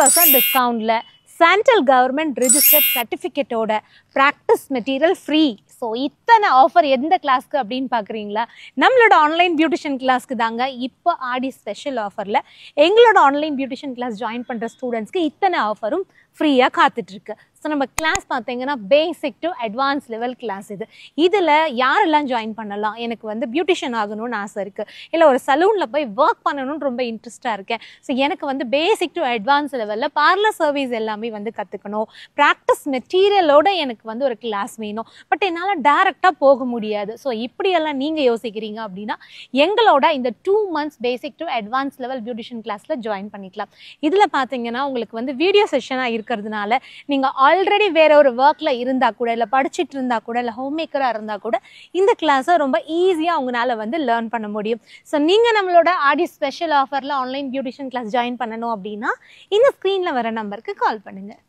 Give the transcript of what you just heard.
50% டிஸ்கவுண்ட்ல central government registered சர்டிஃபிகேட்டோட practice material free. So இத்தனை ஆஃபர் எந்த கிளாஸ்க்கு அப்படின்னு பார்க்குறீங்களா? நம்மளோட ஆன்லைன் பியூட்டிஷியன் கிளாஸ்க்கு தாங்க. இப்போ ஆடி ஸ்பெஷல் ஆஃபரில் எங்களோட ஆன்லைன் பியூட்டிஷியன் கிளாஸ் ஜாயின் பண்ணுற ஸ்டூடெண்ட்ஸ்க்கு இத்தனை ஆஃபரும் ஃப்ரீயாக காத்துட்ருக்கு. ஸோ நம்ம கிளாஸ் பார்த்தீங்கன்னா basic to advance level class. இதில் யாரெல்லாம் ஜாயின் பண்ணலாம்? எனக்கு வந்து பியூட்டிஷியன் ஆகணும்னு ஆசை இருக்குது, இல்லை ஒரு சலூனில் போய் ஒர்க் பண்ணணும்னு ரொம்ப இன்ட்ரெஸ்ட்டாக இருக்கேன். ஸோ எனக்கு வந்து பேசிக் டு அட்வான்ஸ் லெவலில் பார்லர் சர்வீஸ் எல்லாமே வந்து கற்றுக்கணும், ப்ராக்டிஸ் மெட்டீரியலோட எனக்கு வந்து ஒரு கிளாஸ் வேணும், பட் என்னால் டைரெக்டாக போக முடியாது. ஸோ இப்படியெல்லாம் நீங்கள் யோசிக்கிறீங்க அப்படின்னா எங்களோட இந்த 2 months basic to advance level beautician கிளாஸில் ஜாயின் பண்ணிக்கலாம். இதில் பார்த்தீங்கன்னா உங்களுக்கு வந்து வீடியோ செஷனாக இருக்கிறதுனால நீங்கள் ஆல்ரெடி வேற ஒரு ஒர்க்ல இருந்தா கூட, இல்லை படிச்சுட்டு இருந்தா கூட, இல்லை ஹோம் மேக்கராக இருந்தா கூட இந்த கிளாஸை ரொம்ப ஈஸியாக உங்களால் வந்து லேர்ன் பண்ண முடியும். ஸோ நீங்கள் நம்மளோட ஆடி ஸ்பெஷல் ஆஃபரில் ஆன்லைன் பியூட்டிஷியன் கிளாஸ் ஜாயின் பண்ணணும் அப்படின்னா இந்த ஸ்க்ரீனில் வர நம்பருக்கு கால் பண்ணுங்கள்.